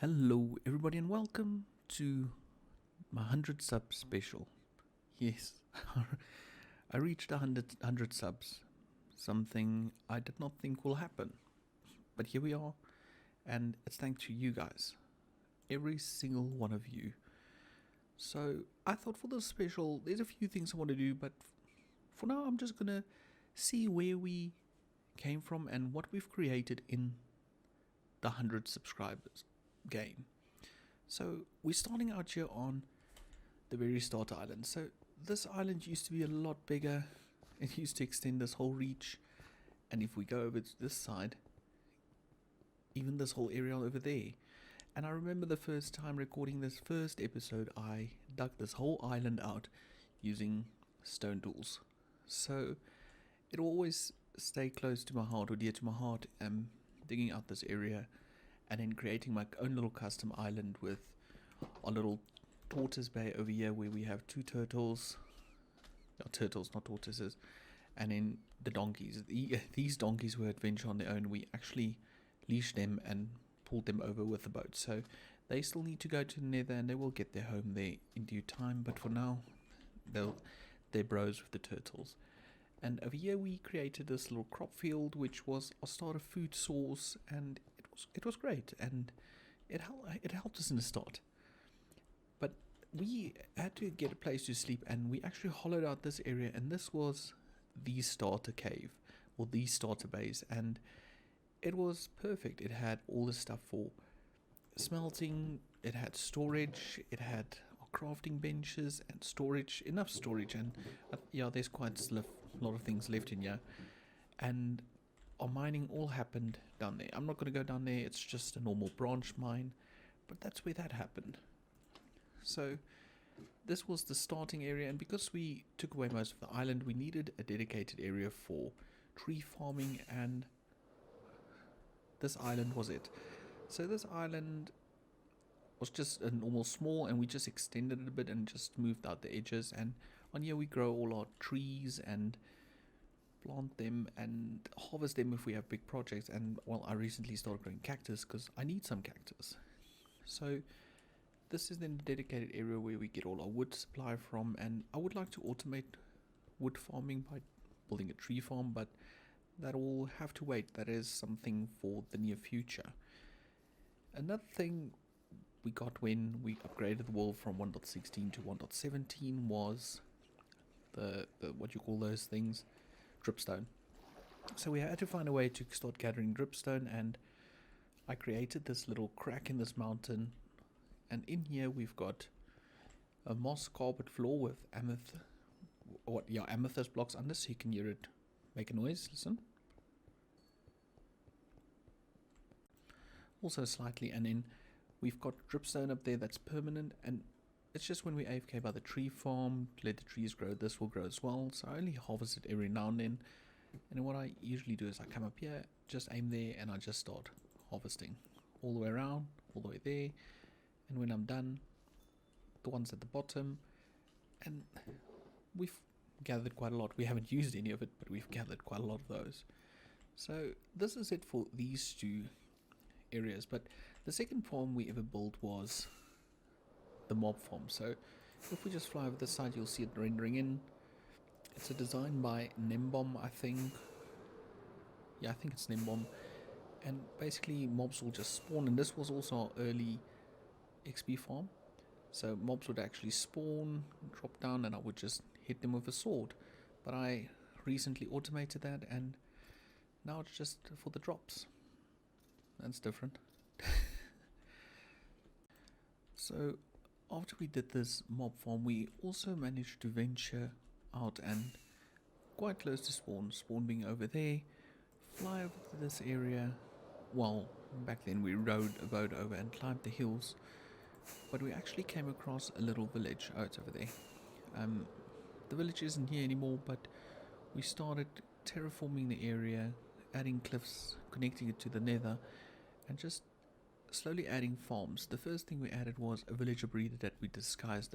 Hello, everybody, and welcome to my 100 sub special. Yes, I reached 100 subs, something I did not think will happen. But here we are, and it's thanks to you guys, every single one of you. So I thought for this special, there's a few things I want to do, but for now, I'm just gonna see where we came from and what we've created in the 100 subscribers game. So we're starting out here on the very start island. So this island used to be a lot bigger. It used to extend this whole reach, and if we go over to this side, even this whole area over there. And I remember the first time recording this first episode, I dug this whole island out using stone tools. So it always stay close to my heart, or dear to my heart, digging out this area and then creating my own little custom island with a little tortoise bay over here where we have two turtles. No, turtles, not tortoises. And then the donkeys. These donkeys were adventure on their own. We actually leashed them and pulled them over with the boat. So they still need to go to the nether, and they will get their home there in due time. But for now, they're bros with the turtles. And over here we created this little crop field, which was our starter food source, and it was great, and it helped us in the start. But we had to get a place to sleep, and we actually hollowed out this area, and this was the starter cave, or the starter base, and it was perfect. It had all the stuff for smelting, it had storage, it had crafting benches and storage, enough storage, and yeah, there's quite a lot of things left in here. And our mining all happened down there. I'm not going to go down there, it's just a normal branch mine, but that's where that happened. So this was the starting area, and because we took away most of the island, we needed a dedicated area for tree farming, and this island was it. So this island was just a normal small, and we just extended it a bit and just moved out the edges, and on here we grow all our trees and plant them and harvest them if we have big projects. And well, I recently started growing cactus because I need some cactus. So this is then the dedicated area where we get all our wood supply from, and I would like to automate wood farming by building a tree farm, but that will have to wait. That is something for the near future. Another thing we got when we upgraded the world from 1.16 to 1.17 was the what you call those things, dripstone. So we had to find a way to start gathering dripstone, and I created this little crack in this mountain, and in here we've got a moss carpet floor with amethyst blocks under, so you can hear it make a noise. Listen. Also slightly, and then we've got dripstone up there that's permanent, and it's just when we AFK by the tree farm, let the trees grow, this will grow as well. So I only harvest it every now and then. And then what I usually do is I come up here, just aim there, and I just start harvesting all the way around, all the way there. And when I'm done, the ones at the bottom, and we've gathered quite a lot. We haven't used any of it, but we've gathered quite a lot of those. So this is it for these two areas. But the second farm we ever built was the mob farm. So if we just fly over this side, you'll see it rendering in. It's a design by Nembom, I think. Yeah, I think it's Nembom. And basically mobs will just spawn, and this was also our early XP farm. So mobs would actually spawn, drop down, and I would just hit them with a sword. But I recently automated that, and now it's just for the drops. That's different. So after we did this mob farm, we also managed to venture out and quite close to spawn being over there, fly over to this area. Well, back then we rode a boat over and climbed the hills, but we actually came across a little village. Oh, it's over there. The village isn't here anymore, but we started terraforming the area, adding cliffs, connecting it to the nether, and just slowly adding farms. The first thing we added was a villager breeder that we disguised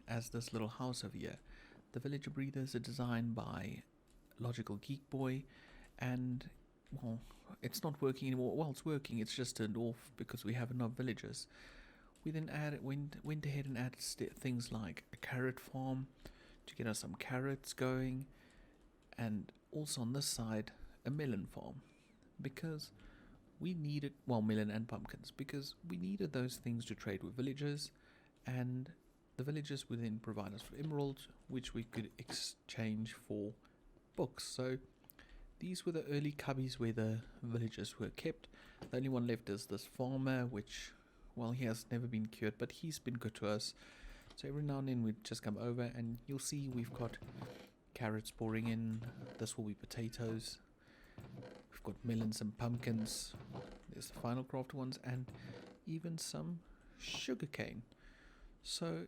as this little house over here. The villager breeders are designed by Logical Geek Boy, and well, it's not working anymore. Well, it's working, it's just turned off because we have enough villagers. We then went ahead and added things like a carrot farm to get us some carrots going, and also on this side a melon farm, because we needed, well, melon and pumpkins, because we needed those things to trade with villagers, and the villagers would then provide us with emeralds, which we could exchange for books. So these were the early cubbies where the villagers were kept. The only one left is this farmer, which, well, he has never been cured, but he's been good to us. So every now and then we'd just come over, and you'll see we've got carrots pouring in. This will be potatoes. We've got melons and pumpkins. There's the final craft ones, and even some sugarcane. So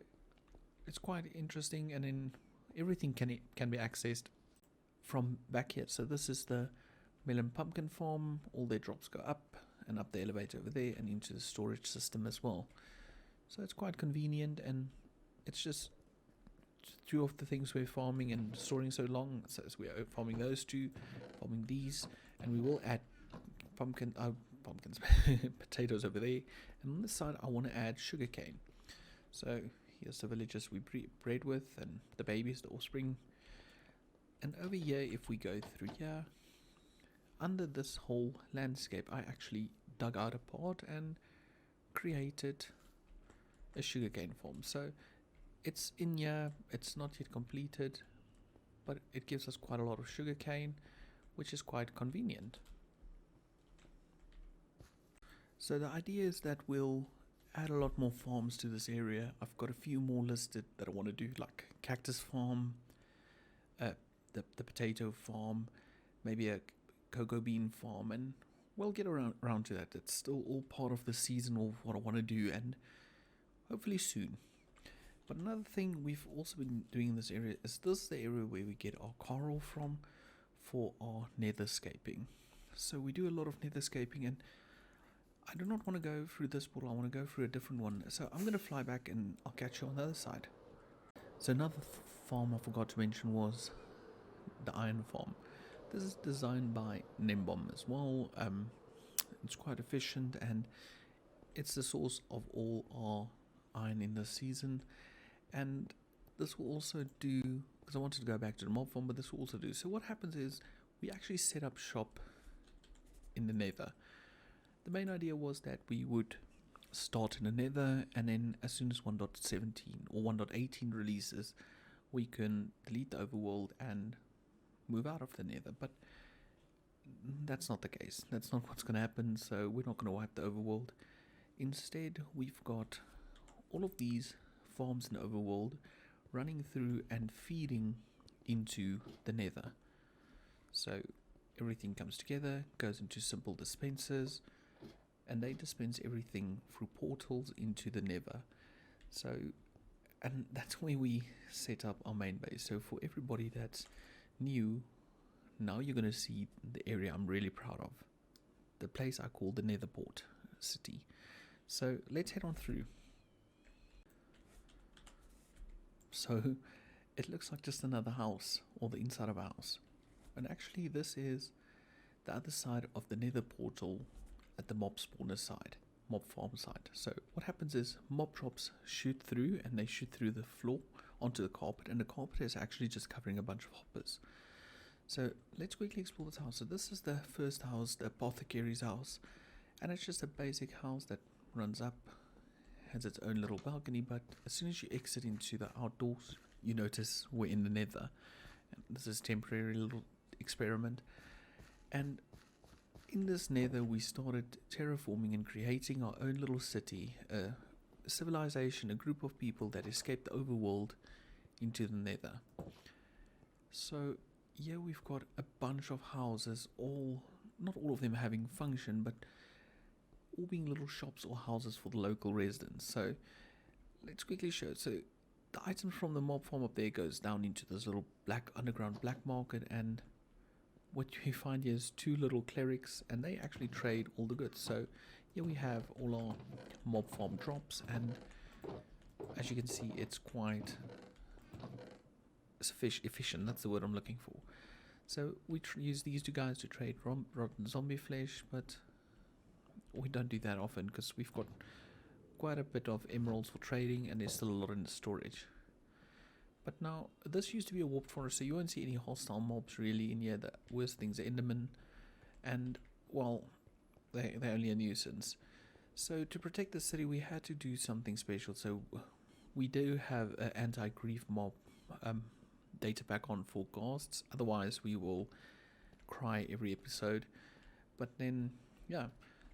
it's quite interesting, and then everything can be accessed from back here. So this is the melon pumpkin farm. All their drops go up and up the elevator over there and into the storage system as well. So it's quite convenient, and it's just two of the things we're farming and storing so long. So we are farming those two, farming these, and we will add pumpkins, potatoes over there. And on this side, I want to add sugarcane. So here's the villagers we bred with, and the babies, the offspring. And over here, if we go through here, under this whole landscape, I actually dug out a part and created a sugarcane farm. So it's in here, it's not yet completed, but it gives us quite a lot of sugarcane, which is quite convenient. So the idea is that we'll add a lot more farms to this area. I've got a few more listed that I want to do, like cactus farm, the potato farm, maybe a cocoa bean farm, and we'll get around to that. It's still all part of the season of what I want to do, and hopefully soon. But another thing we've also been doing in this area is this is the area where we get our coral from for our netherscaping. So we do a lot of netherscaping, and I do not want to go through this portal. I want to go through a different one. So I'm going to fly back, and I'll catch you on the other side. So another farm I forgot to mention was the iron farm. This is designed by Nembom as well. It's quite efficient, and it's the source of all our iron in this season. And this will also do, because I wanted to go back to the mob farm, but this will also do. So what happens is we actually set up shop in the nether. The main idea was that we would start in the nether, and then as soon as 1.17 or 1.18 releases, we can delete the overworld and move out of the nether. But that's not the case. That's not what's going to happen. So we're not going to wipe the overworld. Instead, we've got all of these farms in the overworld running through and feeding into the nether. So everything comes together, goes into simple dispensers, and they dispense everything through portals into the nether. So, and that's where we set up our main base. So for everybody that's new, now you're going to see the area I'm really proud of, the place I call the Netherport City. So let's head on through. So it looks like just another house, or the inside of a house, and actually this is the other side of the nether portal at the mob spawner side, mob farm side. So what happens is mob drops shoot through, and they shoot through the floor onto the carpet, and the carpet is actually just covering a bunch of hoppers. So let's quickly explore this house. So this is the first house, the Apothecary's house, and it's just a basic house that runs up, has its own little balcony, but as soon as you exit into the outdoors, you notice we're in the nether. And this is a temporary little experiment, and in this nether we started terraforming and creating our own little city, a civilization, a group of people that escaped the overworld into the nether. So here we've got a bunch of houses, all, not all of them having function, but all being little shops or houses for the local residents. So let's quickly show. So the items from the mob farm up there goes down into this little underground black market, and what you find here is two little clerics, and they actually trade all the goods. So here we have all our mob farm drops, and as you can see, it's quite efficient. That's the word I'm looking for. So we use these two guys to trade rotten zombie flesh, but we don't do that often because we've got quite a bit of emeralds for trading and there's still a lot in the storage. But now, this used to be a warped forest, so you won't see any hostile mobs really in here. The worst things are Endermen, and, well, they're only a nuisance. So to protect the city, we had to do something special. So we do have an anti-grief mob data pack on for Ghasts, otherwise we will cry every episode. But then, yeah,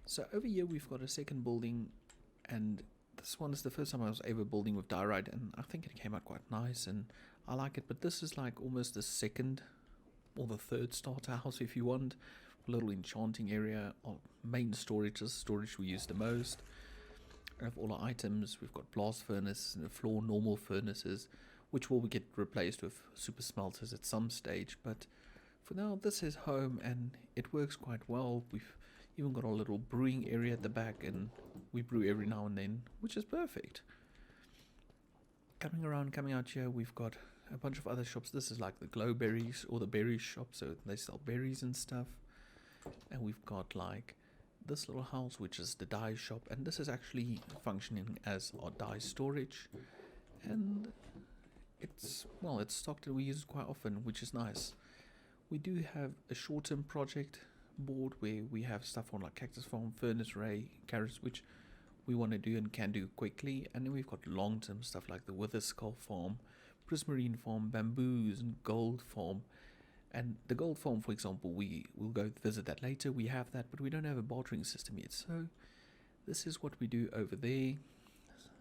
so over here we've got a second building, and this one is the first time I was ever building with diorite, and I think it came out quite nice and I like it. But this is like almost the second or the third starter house if you want. A little enchanting area, or main storage is storage we use the most. We have all our items. We've got blast furnace and the floor normal furnaces, which will get replaced with super smelters at some stage. But for now, this is home and it works quite well. We've even got a little brewing area at the back, and we brew every now and then, which is perfect. Coming out here, we've got a bunch of other shops. This is like the glow berries or the berry shop, so they sell berries and stuff. And we've got like this little house, which is the dye shop, and this is actually functioning as our dye storage. And it's stocked and we use it quite often, which is nice. We do have a short-term project board where we have stuff on like cactus farm, furnace ray, carrots, which we want to do and can do quickly. And then we've got long-term stuff like the wither skull farm, prismarine farm, bamboos and gold farm. And the gold farm, for example, we will go visit that later. We have that, but we don't have a bartering system yet. So this is what we do over there,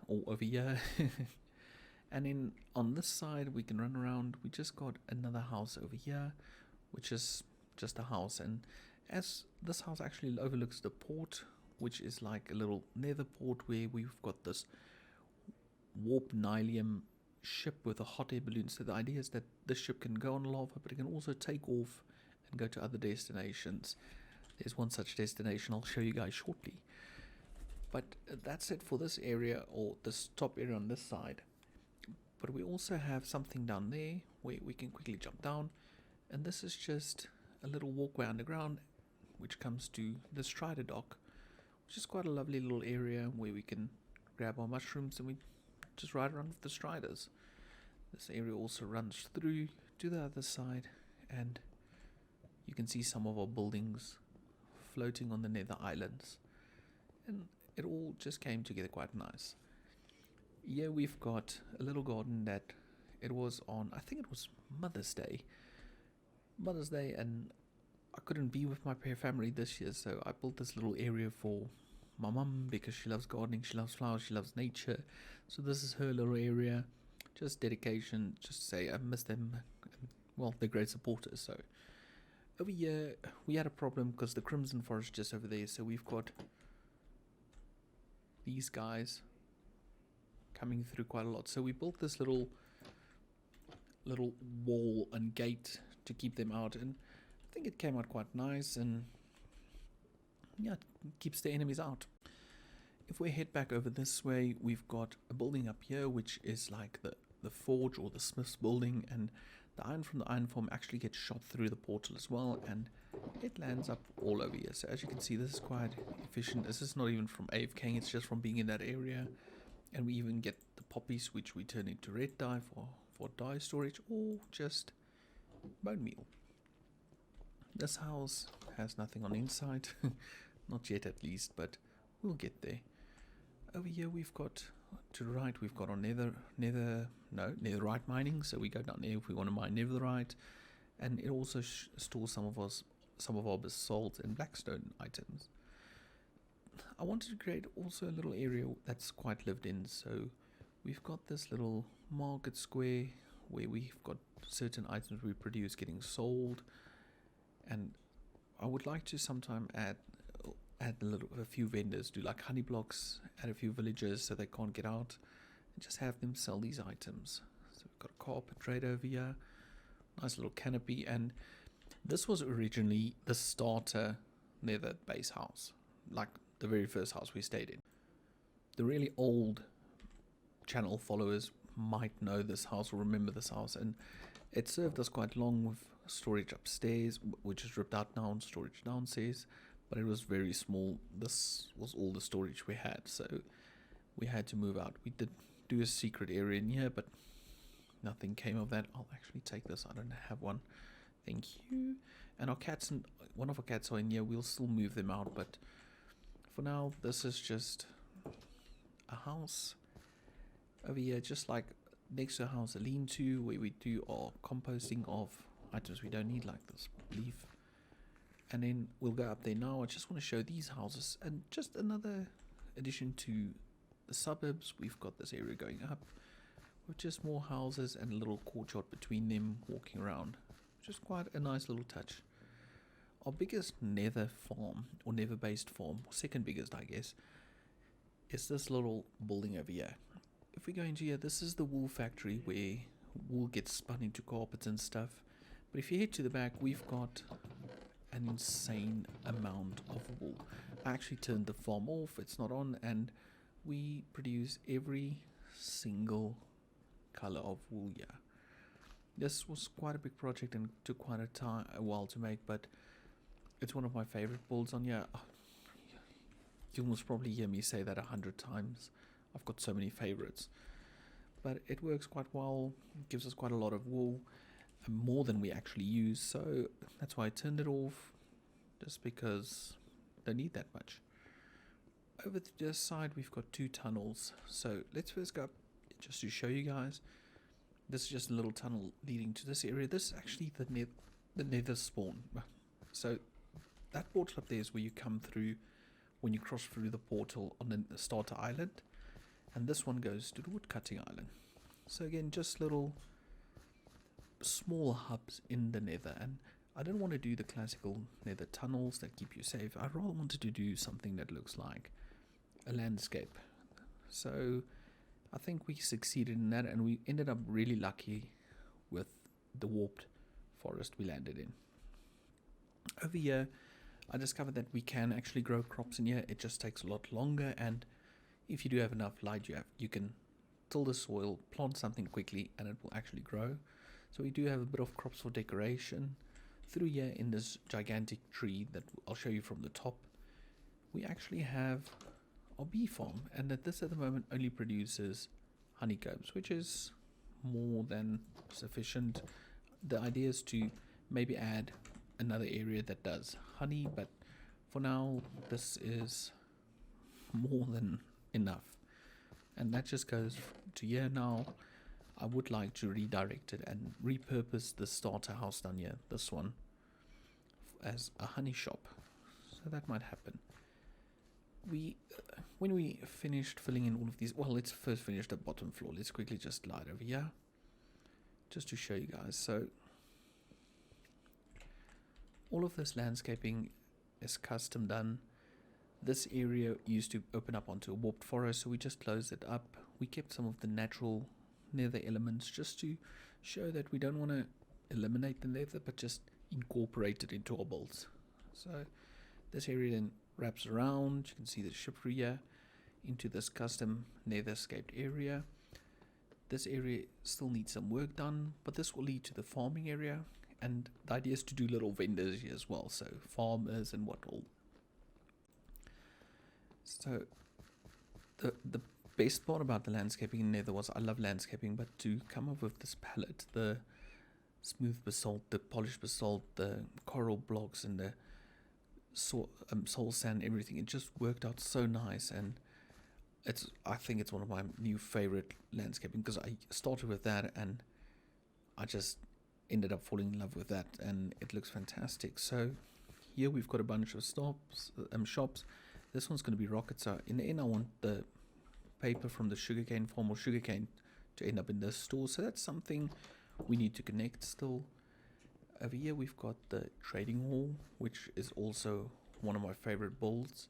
or over here. And then on this side we can run around. We just got another house over here, which is just a house, and as this house actually overlooks the port, which is like a little nether port where we've got this warp nylium ship with a hot air balloon. So the idea is that this ship can go on lava, but it can also take off and go to other destinations. There's one such destination I'll show you guys shortly. But that's it for this area, or this top area on this side. But we also have something down there where we can quickly jump down, and this is just a little walkway underground which comes to the Strider dock, which is quite a lovely little area where we can grab our mushrooms and we just ride around with the Striders. This area also runs through to the other side, and you can see some of our buildings floating on the nether islands, and it all just came together quite nice. Here we've got a little garden that it was on, I think it was Mother's Day, and I couldn't be with my family this year, so I built this little area for my mum because she loves gardening, she loves flowers, she loves nature. So this is her little area, just dedication, just to say I miss them. Well, they're great supporters. So over here we had a problem because the Crimson Forest just over there, so we've got these guys coming through quite a lot. So we built this little wall and gate to keep them out, and I think it came out quite nice, and yeah, it keeps the enemies out. If we head back over this way, we've got a building up here which is like the forge or the smith's building, and the iron from the iron form actually gets shot through the portal as well, and it lands up all over here. So as you can see, this is quite efficient. This is not even from AFKing, it's just from being in that area. And we even get the poppies, which we turn into red dye for dye storage, or just bone meal. This house has nothing on the inside, not yet at least, but we'll get there. Over here we've got, to the right, we've got our netherite mining, so we go down there if we want to mine netherite, and it also stores some of our basalt and blackstone items. I wanted to create also a little area that's quite lived in, so we've got this little market square where we've got certain items we produce getting sold, and I would like to sometime add a few vendors, do like honey blocks at a few villages so they can't get out, and just have them sell these items. So we've got a carpet trade over here, nice little canopy, and this was originally the starter nether base house, like the very first house we stayed in. The really old channel followers might know this house or remember this house, and It served us quite long with storage upstairs, which is ripped out now, and storage downstairs, but it was very small. This was all the storage we had, so we had to move out. We did do a secret area in here, but nothing came of that. I'll actually take this. I don't have one. Thank you. And our cats, and one of our cats are in here. We'll still move them out, but for now, this is just a house over here, just like next to a house, a lean-to, where we do our composting of items we don't need, like this leaf. And then we'll go up there now. I just want to show these houses, and just another addition to the suburbs. We've got this area going up with just more houses and a little courtyard between them, walking around, which is quite a nice little touch. Our biggest nether farm, or nether based farm, or second biggest I guess, is this little building over here. If we go into here, this is the wool factory where wool gets spun into carpets and stuff. But if you head to the back, we've got an insane amount of wool. I actually turned the farm off, it's not on, and we produce every single color of wool here. This was quite a big project and took quite a while to make, but it's one of my favorite builds on here. You'll most probably hear me say that 100 times. I've got so many favorites, but it works quite well. It gives us quite a lot of wool, more than we actually use, so that's why I turned it off, just because I don't need that much. Over to this side, we've got 2 tunnels, so let's first go up just to show you guys. This is just a little tunnel leading to this area. This is actually the nether spawn. So that portal up there is where you come through when you cross through the portal on the starter island, and this one goes to the wood cutting island. So again, just little small hubs in the nether, and I don't want to do the classical nether tunnels that keep you safe. I rather wanted to do something that looks like a landscape. So I think we succeeded in that, and we ended up really lucky with the warped forest we landed in. Over here, I discovered that we can actually grow crops in here. It just takes a lot longer, and if you do have enough light, you can till the soil, plant something quickly, and it will actually grow. So we do have a bit of crops for decoration. Through here in this gigantic tree that I'll show you from the top, we actually have our bee farm, and that this at the moment only produces honeycombs, which is more than sufficient. The idea is to maybe add another area that does honey, but for now this is more than enough, and that just goes to here. Now I would like to redirect it and repurpose the starter house down here, this one, as a honey shop, so that might happen. When we finished filling in all of these, well, let's first finish the bottom floor. Let's quickly just slide over here just to show you guys. So all of this landscaping is custom done. This area used to open up onto a warped forest, so we just closed it up. We kept some of the natural nether elements just to show that we don't want to eliminate the nether, but just incorporate it into our builds. So this area then wraps around. You can see the ship through here into this custom netherscaped area. This area still needs some work done, but this will lead to the farming area, and the idea is to do little vendors here as well, so farmers and what all. So the best part about the landscaping in nether was, I love landscaping, but to come up with this palette, the smooth basalt, the polished basalt, the coral blocks, and the soul sand, everything, it just worked out so nice. And I think it's one of my new favorite landscaping, because I started with that and I just ended up falling in love with that, and it looks fantastic. So here we've got a bunch of shops. This one's going to be rockets. So in the end, I want the paper from the sugarcane farm or sugarcane to end up in this store, so that's something we need to connect still. Over here we've got the trading hall, which is also one of my favorite builds.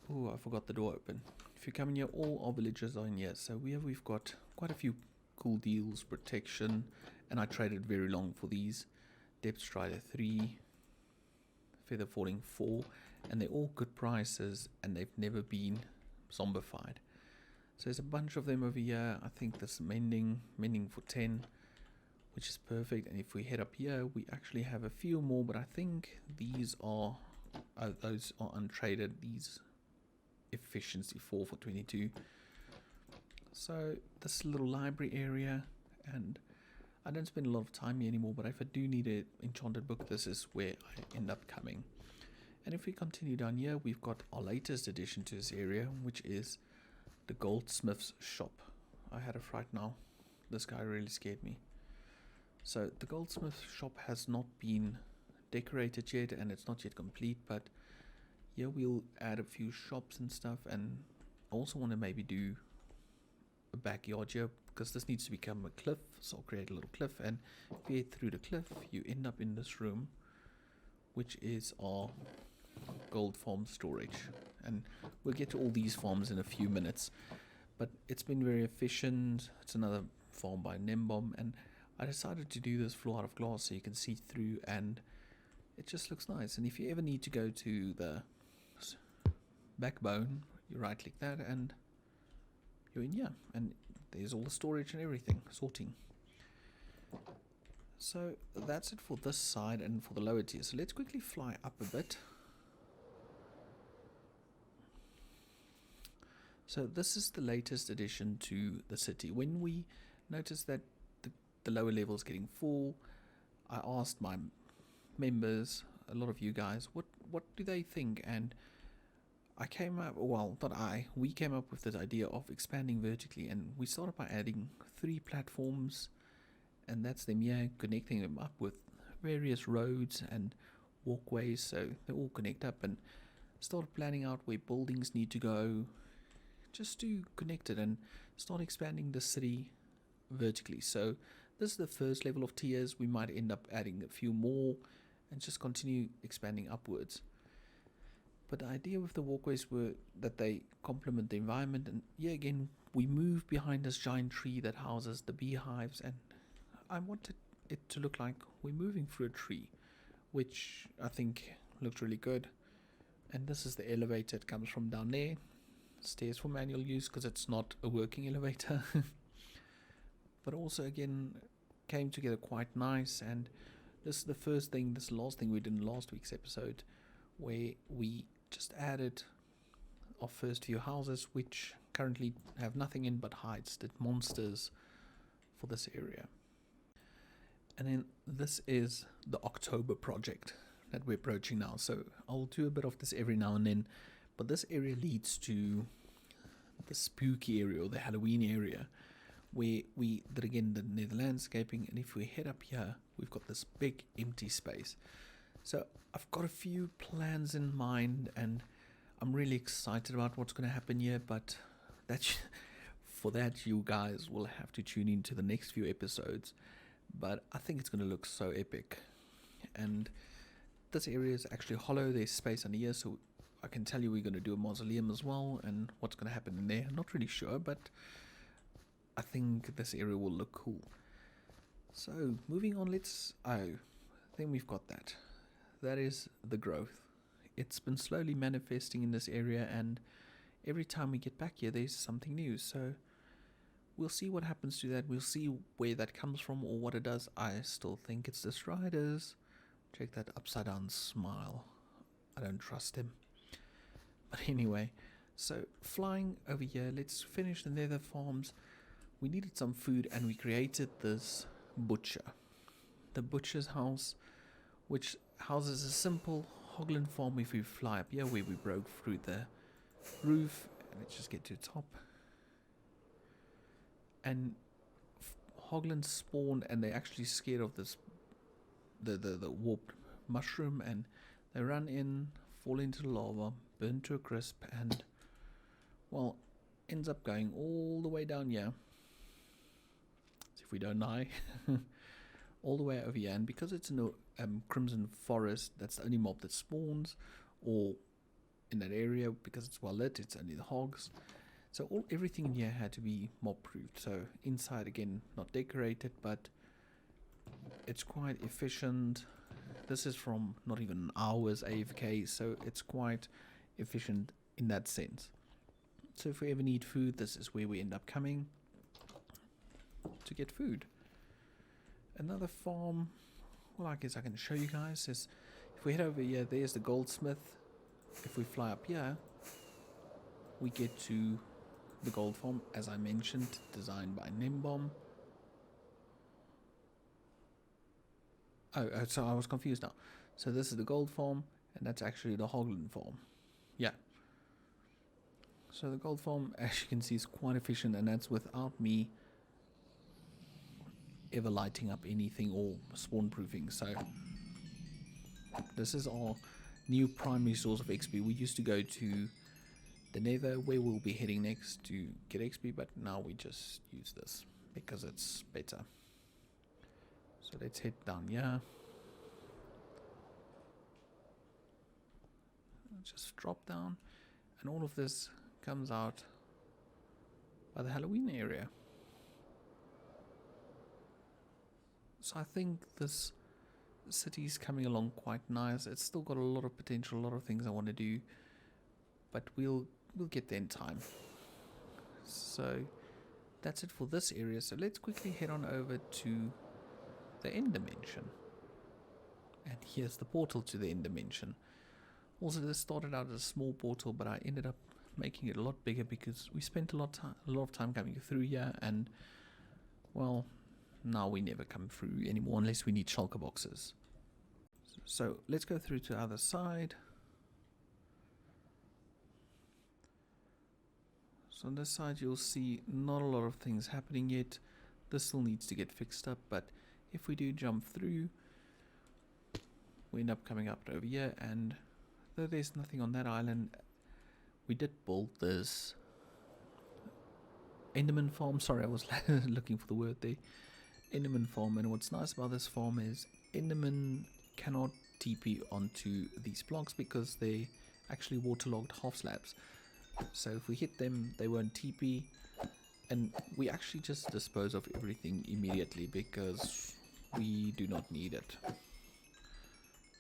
Oh, I forgot the door open. If you come in here, all our villagers are in here. So we've got quite a few cool deals, protection, and I traded very long for these. Depth Strider 3, Feather Falling 4, and they're all good prices, and they've never been zombified. So there's a bunch of them over here. I think this mending for 10, which is perfect. And if we head up here, we actually have a few more, but I think these are those are untraded. These efficiency 4 for 22. So this little library area, and I don't spend a lot of time here anymore, but if I do need an enchanted book, this is where I end up coming. And if we continue down here, we've got our latest addition to this area, which is the Goldsmith's shop. I had a fright now. This guy really scared me. So the Goldsmith shop has not been decorated yet, and it's not yet complete, but here we'll add a few shops and stuff, and I also want to maybe do a backyard here, because this needs to become a cliff, so I'll create a little cliff, and if you head through the cliff, you end up in this room, which is our gold farm storage. And we'll get to all these farms in a few minutes, but it's been very efficient. It's another farm by Nembom, and I decided to do this floor out of glass so you can see through, and it just looks nice. And if you ever need to go to the backbone, you right click that and you're in here, and there's all the storage and everything, sorting. So that's it for this side and for the lower tier. So let's quickly fly up a bit. So this is the latest addition to the city. When we noticed that the lower level is getting full, I asked my members, a lot of you guys, what do they think? And I came up, well, not I, we came up with this idea of expanding vertically, and we started by adding 3 platforms, and that's them here, connecting them up with various roads and walkways, so they all connect up, and started planning out where buildings need to go, just to connect it and start expanding the city vertically. So this is the first level of tiers. We might end up adding a few more and just continue expanding upwards. But the idea with the walkways were that they complement the environment, and yeah, again, we move behind this giant tree that houses the beehives, and I wanted it to look like we're moving through a tree, which I think looked really good. And this is the elevator. It comes from down there. Stairs for manual use because it's not a working elevator. But also again came together quite nice, and this is the first thing, this last thing we did in last week's episode, where we just added our first few houses, which currently have nothing in but hides, the monsters for this area. And then this is the October project that we're approaching now. So I'll do a bit of this every now and then, but this area leads to the spooky area, or the Halloween area, where we did again the landscaping. And if we head up here, we've got this big empty space. So I've got a few plans in mind, and I'm really excited about what's going to happen here, but for that you guys will have to tune into the next few episodes. But I think it's going to look so epic. And this area is actually hollow. There's space under here, so I can tell you we're going to do a mausoleum as well, and what's going to happen in there, I'm not really sure, but I think this area will look cool. So moving on, then we've got that. That is the growth. It's been slowly manifesting in this area, and every time we get back here, there's something new. So we'll see what happens to that. We'll see where that comes from or what it does. I still think it's the Striders. Check that upside down smile. I don't trust him. But anyway, so flying over here, let's finish the nether farms. We needed some food, and we created this butcher. The butcher's house, which houses a simple hoglin farm. If we fly up here where we broke through the roof, and let's just get to the top. And hoglins spawn, and they're actually scared of this the warped mushroom, and they run in, fall into the lava, burn to a crisp, and well, ends up going all the way down here. So if we don't die, all the way over here. And because it's in a crimson forest, that's the only mob that spawns, or in that area, because it's well lit, it's only the hogs. So everything in here had to be mob proofed. So inside again, not decorated, but it's quite efficient. This is from not even an hour's AFK, so it's quite efficient in that sense. So if we ever need food, this is where we end up coming to get food. Another farm, well, I guess I can show you guys, is if we head over here, there's the Goldsmith. If we fly up here, we get to the gold farm, as I mentioned, designed by Nimbom. Oh, so I was confused now. So this is the gold farm, and that's actually the Hoglin farm. Yeah. So the gold farm, as you can see, is quite efficient, and that's without me ever lighting up anything or spawn proofing. So this is our new primary source of XP. We used to go to the Nether, where we'll be heading next to get XP, but now we just use this because it's better. So let's head down here. Just drop down, and all of this comes out by the Halloween area. So I think this city's coming along quite nice. It's still got a lot of potential, a lot of things I want to do, but we'll get there in time. So that's it for this area. So let's quickly head on over to the end dimension. And here's the portal to the end dimension. Also, this started out as a small portal, but I ended up making it a lot bigger because we spent a lot of time coming through here, and well, now we never come through anymore unless we need shulker boxes. So let's go through to the other side. So on this side you'll see not a lot of things happening yet. This still needs to get fixed up, but if we do jump through, we end up coming up over here, and though there's nothing on that island, we did build this Enderman Form. Sorry, I was looking for the word there. Enderman Form, and what's nice about this farm is Enderman cannot TP onto these blocks because they're actually waterlogged half slabs. So if we hit them, they won't TP, and we actually just dispose of everything immediately because we do not need it.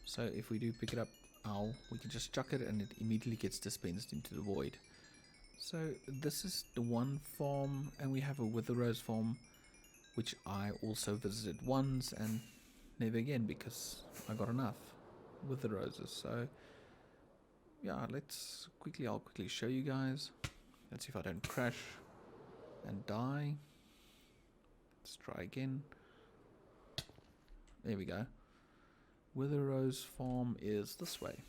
So if we do pick it up, we can just chuck it and it immediately gets dispensed into the void. So this is the one farm, and we have a Wither Rose farm, which I also visited once and never again because I got enough Wither Roses. So yeah, I'll quickly show you guys. Let's see if I don't crash and die. Let's try again. There we go. Wither Rose farm is this way.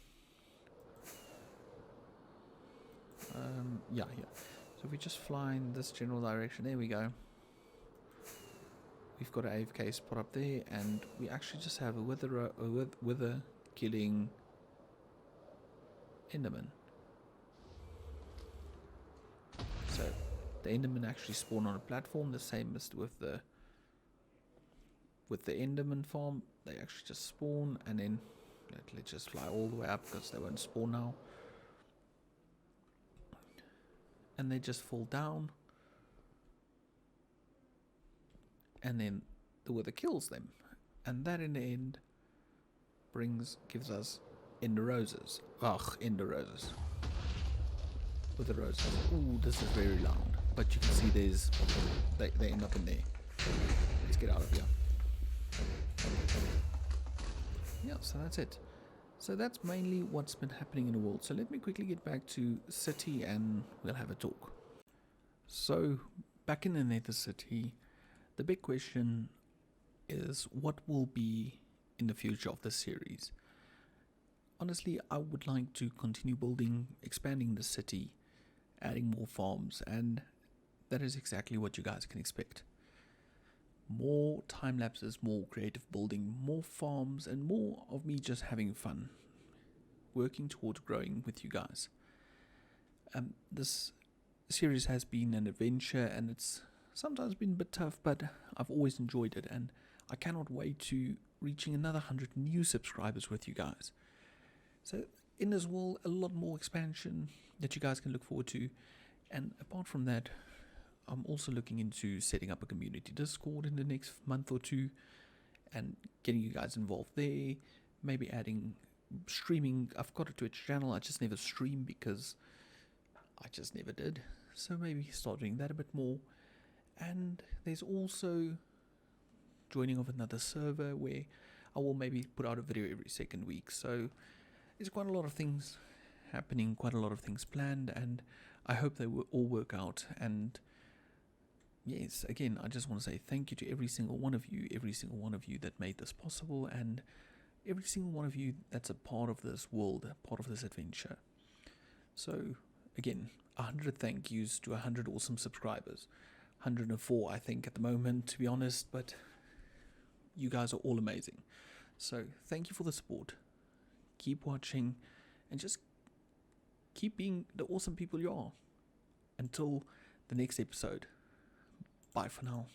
Yeah. So if we just fly in this general direction, there we go. We've got an AFK spot up there, and we actually just have a wither killing Enderman. So the Enderman actually spawn on a platform, the same as with the Enderman farm. They actually just spawn, and then let's just fly all the way up because they won't spawn now. And they just fall down, and then the wither kills them, and that in the end gives us Ender Roses. Ender Roses. Wither Roses. Ooh, this is very loud, but you can see they end up in there. Let's get out of here. Yeah, so that's it. So that's mainly what's been happening in the world. So let me quickly get back to city and we'll have a talk. So back in the Nether City, the big question is what will be in the future of this series. Honestly, I would like to continue expanding the city, adding more farms, and that is exactly what you guys can expect. More time lapses, more creative building, more farms, and more of me just having fun, working towards growing with you guys. This series has been an adventure, and it's sometimes been a bit tough, but I've always enjoyed it, and I cannot wait to reaching another 100 new subscribers with you guys. So in this world, a lot more expansion that you guys can look forward to, and apart from that, I'm also looking into setting up a community Discord in the next month or two and getting you guys involved there, maybe adding streaming. I've got a Twitch channel, I just never stream because I just never did, so maybe start doing that a bit more. And there's also joining of another server where I will maybe put out a video every second week. So there's quite a lot of things happening, quite a lot of things planned, and I hope they will all work out. And yes, again, I just want to say thank you to every single one of you that made this possible, and every single one of you that's a part of this world, a part of this adventure. So again, 100 thank yous to 100 awesome subscribers. 104 I think at the moment, to be honest, but you guys are all amazing. So thank you for the support. Keep watching and just keep being the awesome people you are. Until the next episode. Bye for now.